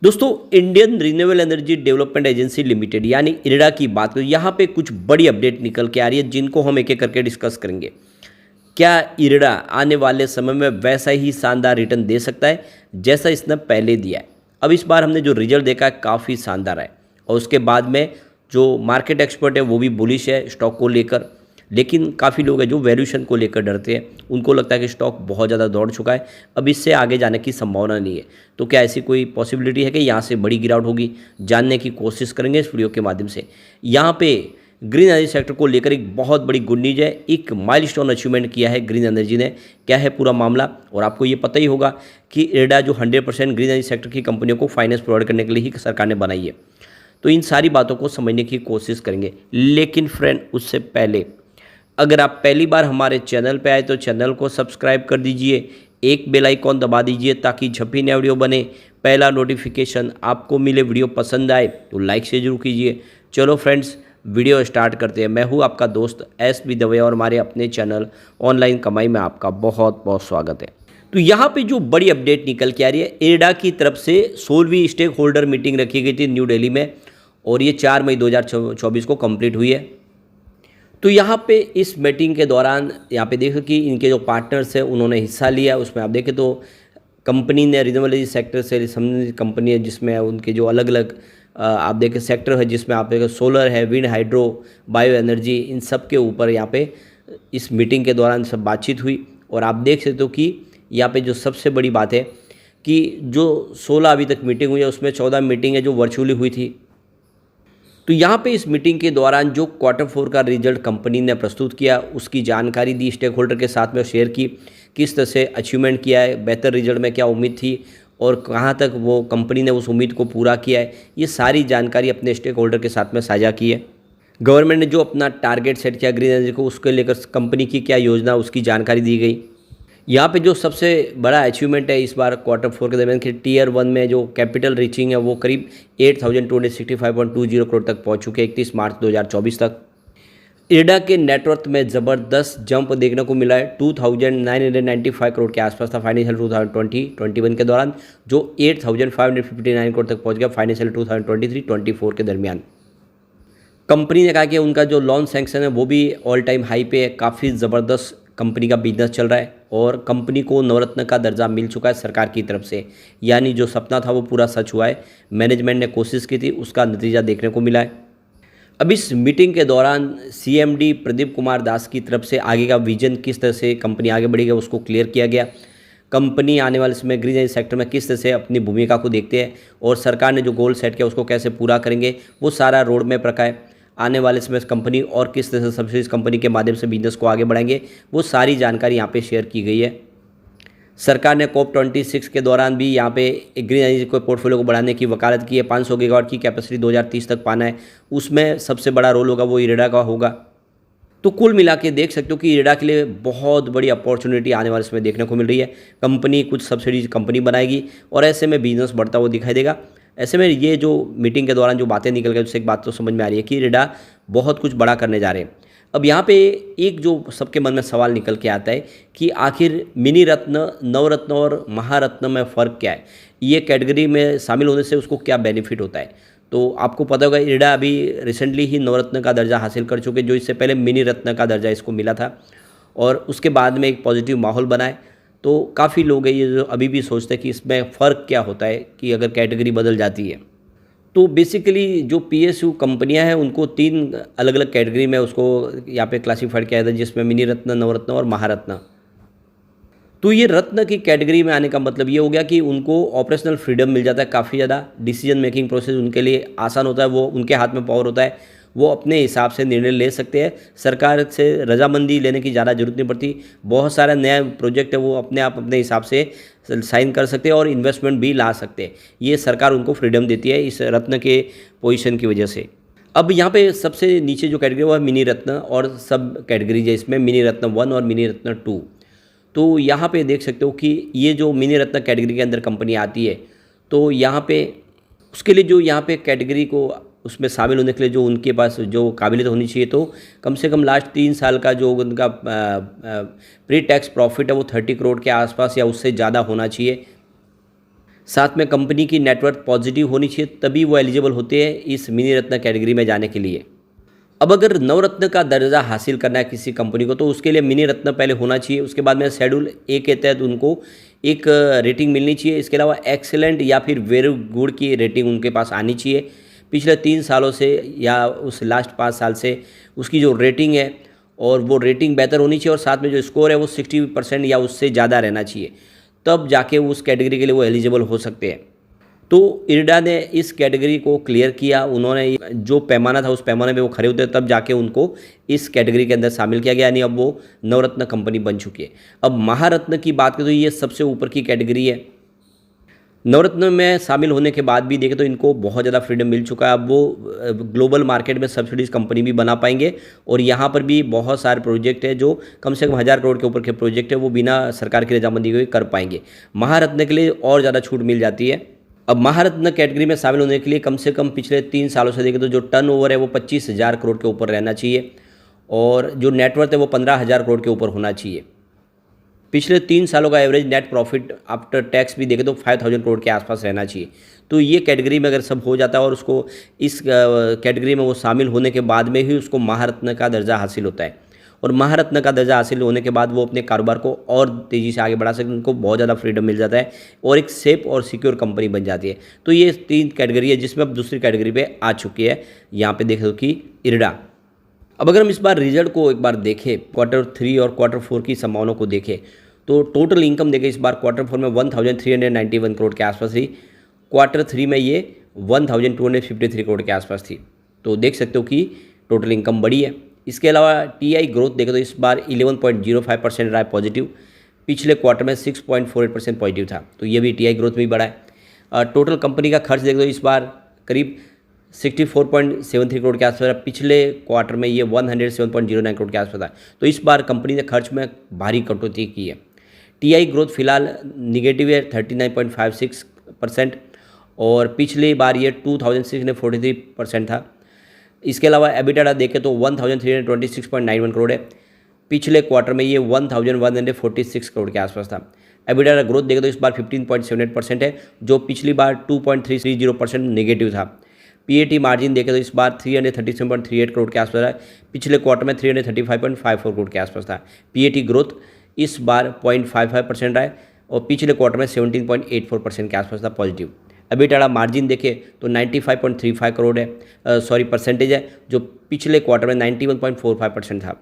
दोस्तों, Indian renewable energy development agency limited यानी IRDA की बात करें, यहाँ पे कुछ बड़ी अपडेट निकल के आ रही है जिनको हम एक एक करके डिस्कस करेंगे। क्या इरडा आने वाले समय में वैसा ही शानदार रिटर्न दे सकता है जैसा इसने पहले दिया है? अब इस बार हमने जो रिजल्ट देखा है काफ़ी शानदार है और उसके बाद में जो मार्केट एक्सपर्ट है वो भी बुलिश है स्टॉक को लेकर। लेकिन काफ़ी लोग हैं जो वैल्यूएशन को लेकर डरते हैं, उनको लगता है कि स्टॉक बहुत ज़्यादा दौड़ चुका है, अब इससे आगे जाने की संभावना नहीं है। तो क्या ऐसी कोई पॉसिबिलिटी है कि यहाँ से बड़ी गिरावट होगी? जानने की कोशिश करेंगे इस वीडियो के माध्यम से। यहाँ पे ग्रीन एनर्जी सेक्टर को लेकर एक बहुत बड़ी गुड न्यूज है, एक माइलस्टोन अचीवमेंट किया है ग्रीन एनर्जी ने। क्या है पूरा मामला? और आपको ये पता ही होगा कि इरडा जो 100% ग्रीन एनर्जी सेक्टर की कंपनियों को फाइनेंस प्रोवाइड करने के लिए ही सरकार ने बनाई है। तो इन सारी बातों को समझने की कोशिश करेंगे। लेकिन फ्रेंड, उससे पहले अगर आप पहली बार हमारे चैनल पे आए तो चैनल को सब्सक्राइब कर दीजिए, एक बेल आइकॉन दबा दीजिए ताकि जब भी नया वीडियो बने पहला नोटिफिकेशन आपको मिले। वीडियो पसंद आए तो लाइक से जरूर कीजिए। चलो फ्रेंड्स, वीडियो स्टार्ट करते हैं। मैं हूँ आपका दोस्त SB दवे और हमारे अपने चैनल ऑनलाइन कमाई में आपका बहुत बहुत स्वागत है। तो यहाँ पे जो बड़ी अपडेट निकल के आ रही है, इरडा की तरफ से 16वीं स्टेक होल्डर मीटिंग रखी गई थी न्यू दिल्ली में और ये 4 मई 2024 को कंप्लीट हुई है। तो यहाँ पे इस मीटिंग के दौरान यहाँ पे देखो कि इनके जो पार्टनर्स हैं उन्होंने हिस्सा लिया। उसमें आप देखें तो कंपनी ने रिन्यूएबल एनर्जी सेक्टर से संबंधित कंपनी है जिसमें उनके जो अलग अलग आप देखें सेक्टर है जिसमें आप देखें सोलर है, विंड, हाइड्रो, बायो एनर्जी, इन सब के ऊपर यहाँ पे इस मीटिंग के दौरान सब बातचीत हुई। और आप देख सकते हो कि यहाँ पे जो सबसे बड़ी बात है कि जो 16 अभी तक मीटिंग हुई है उसमें 14 मीटिंग है जो वर्चुअली हुई थी। तो यहाँ पे इस मीटिंग के दौरान जो Q4 का रिजल्ट कंपनी ने प्रस्तुत किया उसकी जानकारी दी, स्टेक होल्डर के साथ में शेयर की, किस तरह से अचीवमेंट किया है, बेहतर रिजल्ट में क्या उम्मीद थी और कहाँ तक वो कंपनी ने उस उम्मीद को पूरा किया है, ये सारी जानकारी अपने स्टेक होल्डर के साथ में साझा की है। गवर्नमेंट ने जो अपना टारगेट सेट किया ग्रीन एनर्जी को, उसके लेकर कंपनी की क्या योजना उसकी जानकारी दी गई। यहाँ पे जो सबसे बड़ा अचीवमेंट है इस बार Q4 के दरमियान कि Tier 1 में जो कैपिटल रीचिंग है वो करीब 8,265.20 करोड़ तक पहुँच चुके हैं 31 मार्च 2024 तक। इरडा के नेटवर्थ में ज़बरदस्त जंप देखने को मिला है, 2,995 करोड़ के आसपास था फाइनेंशियल 2020-21 के दौरान, जो 8,559 करोड़ तक पहुँच गया फाइनेंशियल 2023-24 के दरमियान। कंपनी ने कहा कि उनका जो लोन सैंक्शन है वो भी ऑल टाइम हाई पे है, काफ़ी ज़बरदस्त कंपनी का बिजनेस चल रहा है और कंपनी को नवरत्न का दर्जा मिल चुका है सरकार की तरफ से। यानी जो सपना था वो पूरा सच हुआ है, मैनेजमेंट ने कोशिश की थी, उसका नतीजा देखने को मिला है। अब इस मीटिंग के दौरान CMD प्रदीप कुमार दास की तरफ से आगे का विजन, किस तरह से कंपनी आगे बढ़ेगी, उसको क्लियर किया गया। कंपनी आने वाले समय ग्रीन एनर्जी सेक्टर में किस तरह से अपनी भूमिका को देखते हैं और सरकार ने जो गोल सेट किया उसको कैसे पूरा करेंगे, वो सारा रोड मैप रखा है। आने वाले समय कंपनी और किस तरह से सब्सिडीज कंपनी के माध्यम से बिजनेस को आगे बढ़ाएंगे, वो सारी जानकारी यहाँ पे शेयर की गई है। सरकार ने COP26 के दौरान भी यहाँ पे ग्रीन एनर्जी को पोर्टफोलियो को बढ़ाने की वकालत की है। 500 गीगावाट की कैपेसिटी 2030 तक पाना है, उसमें सबसे बड़ा रोल होगा वो इरडा का होगा। तो कुल मिला के देख सकते हो कि इरडा के लिए बहुत बड़ी अपॉर्चुनिटी आने वाले समय देखने को मिल रही है। कंपनी कुछ सब्सिडीज कंपनी बनाएगी और ऐसे में बिजनेस बढ़ता हुआ दिखाई देगा। ऐसे में ये जो मीटिंग के दौरान जो बातें निकल गई उससे एक बात तो समझ में आ रही है कि इरडा बहुत कुछ बड़ा करने जा रहे हैं। अब यहाँ पे एक जो सबके मन में सवाल निकल के आता है कि आखिर मिनी रत्न, नवरत्न और महारत्न में फ़र्क क्या है, ये कैटेगरी में शामिल होने से उसको क्या बेनिफिट होता है। तो आपको पता होगा इरडा अभी रिसेंटली ही नवरत्न का दर्जा हासिल कर चुके, जो इससे पहले मिनी रत्न का दर्जा इसको मिला था और उसके बाद में एक पॉजिटिव माहौल बना है। तो काफ़ी लोग हैं ये जो अभी भी सोचते हैं कि इसमें फ़र्क क्या होता है कि अगर कैटेगरी बदल जाती है। तो बेसिकली जो PSU कंपनियां हैं उनको 3 अलग अलग कैटेगरी में उसको यहाँ पे क्लासीफाइड किया जाता है, जिसमें मिनी रत्न, नवरत्न और महारत्न। तो ये रत्न की कैटेगरी में आने का मतलब ये हो गया कि उनको ऑपरेशनल फ्रीडम मिल जाता है, काफ़ी ज़्यादा डिसीजन मेकिंग प्रोसेस उनके लिए आसान होता है, वो उनके हाथ में पावर होता है, वो अपने हिसाब से निर्णय ले सकते हैं, सरकार से रजामंदी लेने की ज़्यादा जरूरत नहीं पड़ती। बहुत सारा नया प्रोजेक्ट है वो अपने आप अपने हिसाब से साइन कर सकते हैं और इन्वेस्टमेंट भी ला सकते हैं। ये सरकार उनको फ्रीडम देती है इस रत्न के पोजीशन की वजह से। अब यहाँ पे सबसे नीचे जो कैटेगरी वो है मिनी रत्न और सब कैटेगरीज है इसमें, मिनी रत्न 1 और मिनी रत्न 2। तो यहाँ पे देख सकते हो कि ये जो मिनी रत्न कैटेगरी के अंदर कंपनी आती है तो यहाँ पे उसके लिए जो यहाँ पे कैटेगरी को उसमें शामिल होने के लिए जो उनके पास जो काबिलियत होनी चाहिए, तो कम से कम लास्ट 3 साल का जो उनका प्री टैक्स प्रॉफिट है वो 30 करोड़ के आसपास या उससे ज़्यादा होना चाहिए। साथ में कंपनी की नेटवर्थ पॉजिटिव होनी चाहिए, तभी वो एलिजिबल होते हैं इस मिनी रत्न कैटेगरी में जाने के लिए। अब अगर नवरत्न का दर्जा हासिल करना है किसी कंपनी को, तो उसके लिए मिनी रत्न पहले होना चाहिए। उसके बाद में शेड्यूल ए के तहत उनको एक रेटिंग मिलनी चाहिए। इसके अलावा एक्सेलेंट या फिर वेरी गुड की रेटिंग उनके पास आनी चाहिए। पिछले 3 सालों से या उस लास्ट 5 साल से उसकी जो रेटिंग है और वो रेटिंग बेहतर होनी चाहिए, और साथ में जो स्कोर है वो 60% या उससे ज़्यादा रहना चाहिए, तब जाके उस कैटेगरी के लिए वो एलिजिबल हो सकते हैं। तो इरिडा ने इस कैटेगरी को क्लियर किया, उन्होंने जो पैमाना था उस पैमाने पे वो खड़े होते, तब जाके उनको इस कैटेगरी के अंदर शामिल किया गया, यानी अब वो नवरत्न कंपनी बन चुकी है। अब महारत्न की बात करें तो ये सबसे ऊपर की कैटेगरी है। नवरत्न में शामिल होने के बाद भी देखें तो इनको बहुत ज़्यादा फ्रीडम मिल चुका है। अब वो ग्लोबल मार्केट में सब्सिडीज कंपनी भी बना पाएंगे, और यहाँ पर भी बहुत सारे प्रोजेक्ट है जो कम से कम 1000 करोड़ के ऊपर के प्रोजेक्ट है वो बिना सरकार की रजामंदी के कर पाएंगे। महारत्न के लिए और ज़्यादा छूट मिल जाती है। अब महारत्न कैटेगरी में शामिल होने के लिए कम से कम पिछले 3 सालों से देखें तो जो टर्नओवर है वो 25,000 करोड़ के ऊपर रहना चाहिए, और जो नेटवर्थ है वो 15,000 करोड़ के ऊपर होना चाहिए। पिछले 3 सालों का average net profit after tax भी देखें तो 5,000 करोड़ के आसपास रहना चाहिए। तो ये कैटेगरी में अगर सब हो जाता है और उसको इस कैटेगरी में वो शामिल होने के बाद में ही उसको महारत्न का दर्जा हासिल होता है, और महारत्न का दर्जा हासिल होने के बाद वो अपने कारोबार को और तेज़ी से आगे बढ़ा सकते हैं। उनको बहुत ज़्यादा फ्रीडम मिल जाता है और एक सेफ और सिक्योर कंपनी बन जाती है। तो ये 3 कैटेगरी है जिसमें अब दूसरी कैटेगरी पे आ चुकी है। यहाँ पे देख दो कि इरिडा। अब अगर हम इस बार रिजल्ट को एक बार देखें, Q3 और Q4 की संभावनाओं को देखें, तो टोटल इनकम देखें इस बार Q4 में 1391 करोड़ के आसपास थी। Q3 में ये 1253 करोड़ के आसपास थी। तो देख सकते हो कि टोटल इनकम बढ़ी है। इसके अलावा टीआई ग्रोथ देखें तो इस बार 11.05% रहा है पॉजिटिव। पिछले क्वार्टर में 6.48% पॉजिटिव था, तो ये भी टीआई ग्रोथ में भी बढ़ा है। टोटल कंपनी का खर्च देखें तो इस बार करीब 64.73 करोड़ के आसपास, पिछले क्वार्टर में ये 107.09 करोड़ के आसपास था। तो इस बार कंपनी ने खर्च में भारी कटौती की है। टीआई ग्रोथ फिलहाल निगेटिव है 39.56%, और पिछली बार ये 2643% था। इसके अलावा एबिटाडा देखें तो 1326.91 करोड़ है। पिछले क्वार्टर में ये 1146 करोड़ के आसपास था। एबिटाडा ग्रोथ देखें तो इस बार 15.78% है, जो पिछली बार 2.330% नेगेटिव था। पीएटी मार्जिन देखें तो इस बार 337.38 करोड़ के आसपास है। पिछले क्वार्टर में 335.54 करोड़ के आसपास था। पीएटी ग्रोथ इस बार 0.55% रहा है, और पिछले क्वार्टर में 17.84% के आसपास था पॉजिटिव। एबिटाडा मार्जिन देखें तो 95.35 करोड़ है परसेंटेज है, जो पिछले क्वार्टर में 91.45% था।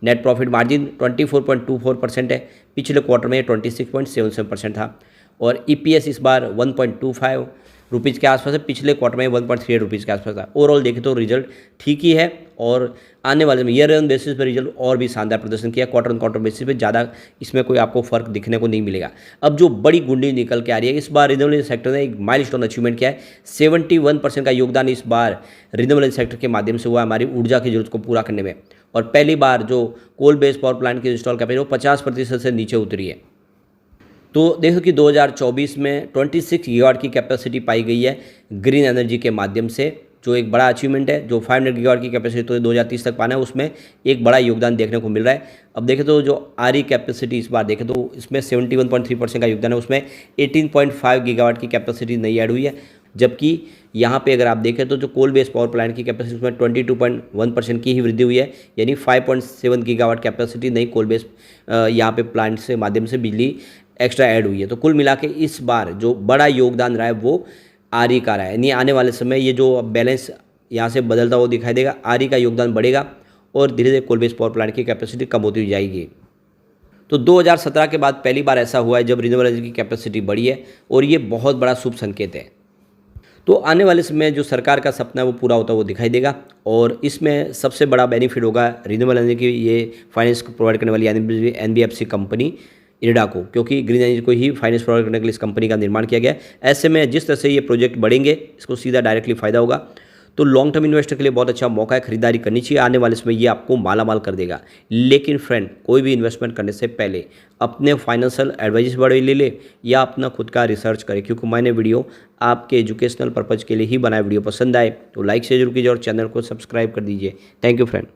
नेट प्रॉफिट मार्जिन 24.24% है, पिछले क्वार्टर में 26.77% था। और ईपीएस इस बार 1.25 रुपीज़ के आसपास है, पिछले क्वार्टर में 1.38 रुपीज़ के आसपास था। ओवरऑल देखें तो रिजल्ट ठीक ही है, और आने वाले में ईयर ऑन बेसिस पर रिजल्ट और भी शानदार प्रदर्शन किया। क्वार्टर ऑन क्वार्टर बेसिस पे ज़्यादा इसमें कोई आपको फर्क दिखने को नहीं मिलेगा। अब जो बड़ी गुंडी निकल के आ रही है, इस बार रिन्यूएबल सेक्टर ने एक माइलस्टोन अचीवमेंट किया है। 71% का योगदान इस बार रिन्यूएबल सेक्टर के माध्यम से हुआ हमारी ऊर्जा की जरूरत को पूरा करने में, और पहली बार जो कोल बेस्ड पावर प्लांट की इंस्टॉल कैपेसिटी वो 50% से नीचे उतरी है। तो देखो कि 2024 में 26 गीगावाट की कैपेसिटी पाई गई है ग्रीन एनर्जी के माध्यम से, जो एक बड़ा अचीवमेंट है। जो 500 गीगावाट की कैपेसिटी तो 2030 तक पाना है, उसमें एक बड़ा योगदान देखने को मिल रहा है। अब देखें तो जो आरई कैपेसिटी इस बार देखें तो इसमें 71.3% का योगदान है, उसमें 18.5 गीगावाट की कैपेसिटी नई ऐड हुई है। जबकि यहाँ पे अगर आप देखें तो जो कोल बेस्ड पावर प्लांट की कैपेसिटी उसमें 22.1% की ही वृद्धि हुई है, यानी 5.7 गीगावाट कैपेसिटी नई कोल बेस्ड यहाँ पे प्लांट से माध्यम से बिजली एक्स्ट्रा ऐड हुई है। तो कुल मिला के इस बार जो बड़ा योगदान रहा है वो आरई का रहा है, यानी आने वाले समय ये जो बैलेंस यहाँ से बदलता हुआ दिखाई देगा, आरई का योगदान बढ़ेगा और धीरे धीरे कोल बेस्ड पावर प्लांट की कैपेसिटी कम होती जाएगी। तो 2017 के बाद पहली बार ऐसा हुआ है जब रिन्यूएबल एनर्जी की कैपेसिटी बढ़ी है, और ये बहुत बड़ा शुभ संकेत है। तो आने वाले समय जो सरकार का सपना है वो पूरा होता वो दिखाई देगा, और इसमें सबसे बड़ा बेनिफिट होगा रिन्यूएबल एनर्जी की ये फाइनेंस को प्रोवाइड करने वाली एनबीएफसी कंपनी इरिडा को, क्योंकि ग्रीन एनर्जी को ही फाइनेंस प्रोवाइड करने के लिए इस कंपनी का निर्माण किया गया है। ऐसे में जिस तरह से ये प्रोजेक्ट बढ़ेंगे इसको सीधा डायरेक्टली फ़ायदा होगा। तो लॉन्ग टर्म इन्वेस्टर के लिए बहुत अच्छा मौका है, खरीदारी करनी चाहिए। आने वाले समय ये आपको माला माल कर देगा। लेकिन फ्रेंड, कोई भी इन्वेस्टमेंट करने से पहले अपने फाइनेंशियल एडवाइस बड़े ले या अपना खुद का रिसर्च करें, क्योंकि मैंने वीडियो आपके एजुकेशनल पर्पज़ के लिए ही बनाया। वीडियो पसंद आए तो लाइक से जरूर कीजिए और चैनल को सब्सक्राइब कर दीजिए। Thank you friend.